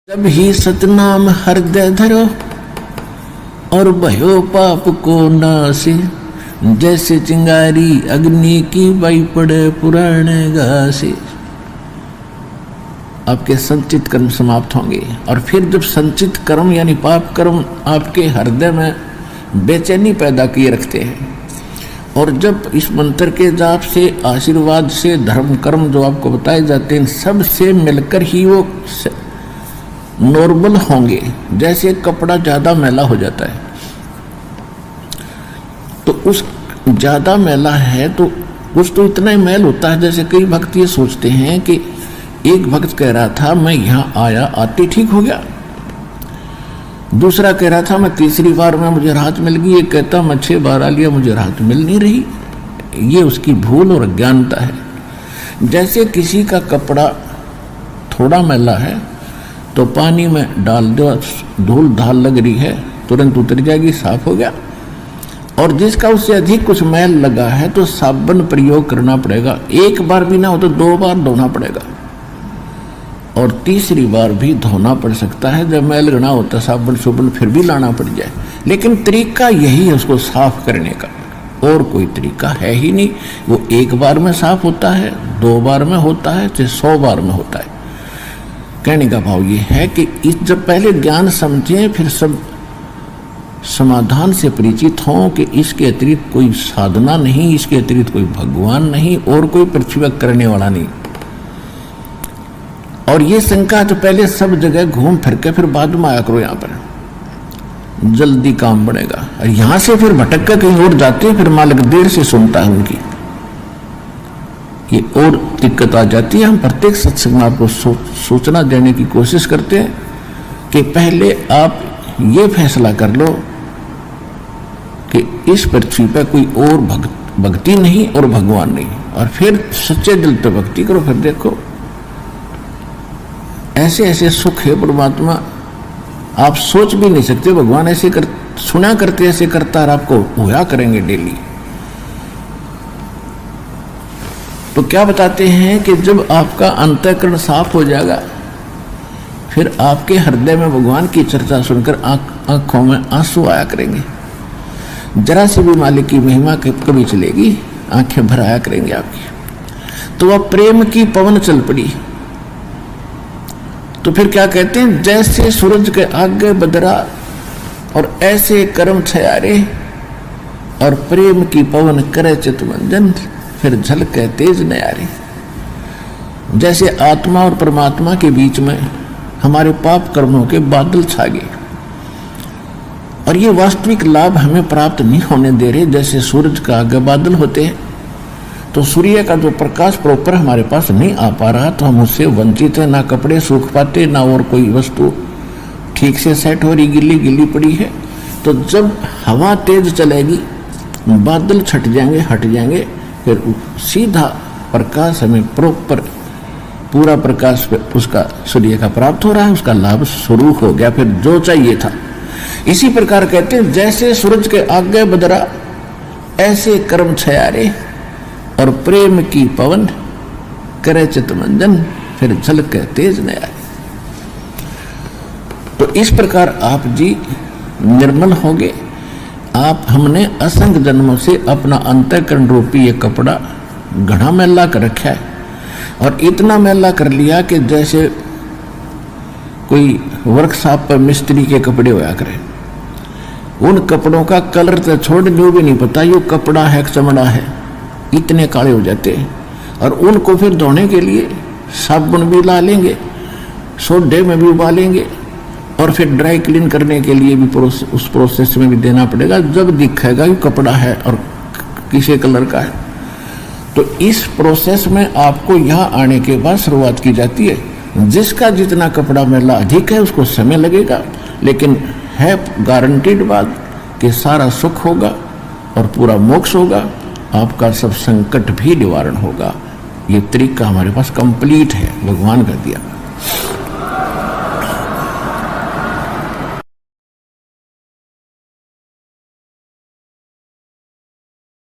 जब ही सतनाम हृदय धरो और भयो पाप को नासे, जैसे चिंगारी अग्नि की बई पड़े पुराने घासे। आपके संचित कर्म समाप्त होंगे। और फिर जब संचित कर्म यानी पाप कर्म आपके हृदय में बेचैनी पैदा किए रखते हैं, और जब इस मंत्र के जाप से, आशीर्वाद से, धर्म कर्म जो आपको बताए जाते हैं, सब से मिलकर ही वो नॉर्मल होंगे। जैसे कपड़ा ज़्यादा मैला हो जाता है, तो उस ज़्यादा मैला है तो कुछ तो इतना ही मैल होता है। जैसे कई भक्त ये सोचते हैं कि एक भक्त कह रहा था मैं यहाँ आया, आते ठीक हो गया। दूसरा कह रहा था मैं तीसरी बार में मुझे राहत मिल गई। एक कहता मैं 6 बार आ लिया, मुझे राहत मिल नहीं रही। ये उसकी भूल और अज्ञानता है। जैसे किसी का कपड़ा थोड़ा मैला है तो पानी में डाल दो, धूल धाल लग रही है, तुरंत उतर जाएगी, साफ हो गया। और जिसका उससे अधिक कुछ मैल लगा है तो साबुन प्रयोग करना पड़ेगा। एक बार भी ना हो तो 2 बार धोना पड़ेगा, और तीसरी बार भी धोना पड़ सकता है। जब मैल घना होता साबुन सुबुन फिर भी लाना पड़ जाए। लेकिन तरीका यही है उसको साफ करने का, और कोई तरीका है ही नहीं। वो एक बार में साफ होता है, 2 बार में होता है, चाहे 100 बार में होता है। कहने का भाव ये है कि जब पहले ज्ञान समझें, फिर सब समाधान से परिचित हों कि इसके अतिरिक्त कोई साधना नहीं, इसके अतिरिक्त कोई भगवान नहीं, और कोई पृथ्वी करने वाला नहीं। और ये शंका तो पहले सब जगह घूम फिर के फिर बाद में आया करो, यहाँ पर जल्दी काम बनेगा। और यहाँ से फिर भटक कर कहीं और जाते हैं, फिर मालिक देर से सुनता है उनकी, ये और दिक्कत आ जाती है। हम प्रत्येक सत्संग में आपको सूचना देने की कोशिश करते हैं कि पहले आप ये फैसला कर लो कि इस पृथ्वी पर कोई और भक्ति नहीं और भगवान नहीं, और फिर सच्चे दिल पे भक्ति करो। फिर देखो ऐसे ऐसे सुख है परमात्मा, आप सोच भी नहीं सकते। भगवान ऐसे सुना करते, ऐसे करता, और आपको होया करेंगे डेली। तो क्या बताते हैं कि जब आपका अंतःकरण साफ हो जाएगा, फिर आपके हृदय में भगवान की चर्चा सुनकर आंखों में आंसू आया करेंगे। जरा सी भी मालिक की महिमा कभी चलेगी, आंखें भर आया करेंगे आपकी। तो वह प्रेम की पवन चल पड़ी। तो फिर क्या कहते हैं, जैसे सूरज के आगे बदरा और ऐसे कर्म छयारे, और प्रेम की पवन करे चितमंजन, फिर झलके तेज नयारे। जैसे आत्मा और परमात्मा के बीच में हमारे पाप कर्मों के बादल छा गए, और ये वास्तविक लाभ हमें प्राप्त नहीं होने दे रहे। जैसे सूरज का आगे बादल होते हैं, तो सूर्य का जो प्रकाश प्रॉपर हमारे पास नहीं आ पा रहा, तो हम उससे वंचित हैं। ना कपड़े सूख पाते, ना और कोई वस्तु ठीक से सेट हो रही, गिल्ली गिल्ली पड़ी है। तो जब हवा तेज चलेगी, बादल छट जाएंगे, हट जाएंगे, फिर सीधा प्रकाश हमें प्रॉपर पूरा प्रकाश उसका सूर्य का प्राप्त हो रहा है, उसका लाभ शुरू हो गया, फिर जो चाहिए था। इसी प्रकार कहते हैं, जैसे सूरज के आगे बदरा ऐसे कर्म छयारे, और प्रेम की पवन करे चितमंजन, फिर झलके तेज नयारे। तो इस प्रकार आप जी निर्मल होंगे। आप हमने असंख्य जन्मों से अपना अंतःकरण रूपी ये कपड़ा घना मैला कर रखा है, और इतना मैला कर लिया कि जैसे कोई वर्कशॉप पर मिस्त्री के कपड़े होया करे। उन कपड़ों का कलर तो छोड़ लो भी नहीं पता ये कपड़ा है चमड़ा है, इतने काले हो जाते हैं। और उनको फिर धोने के लिए साबुन भी ला लेंगे, सोडे में भी उबालेंगे, और फिर ड्राई क्लीन करने के लिए भी उस प्रोसेस में भी देना पड़ेगा। जब दिखेगा ये कपड़ा है और किसी कलर का है। तो इस प्रोसेस में आपको यहाँ आने के बाद शुरुआत की जाती है। जिसका जितना कपड़ा मैला अधिक है उसको समय लगेगा, लेकिन है गारंटीड बात कि सारा सुख होगा और पूरा मोक्ष होगा, आपका सब संकट भी निवारण होगा। ये तरीका हमारे पास कंप्लीट है, भगवान का दिया।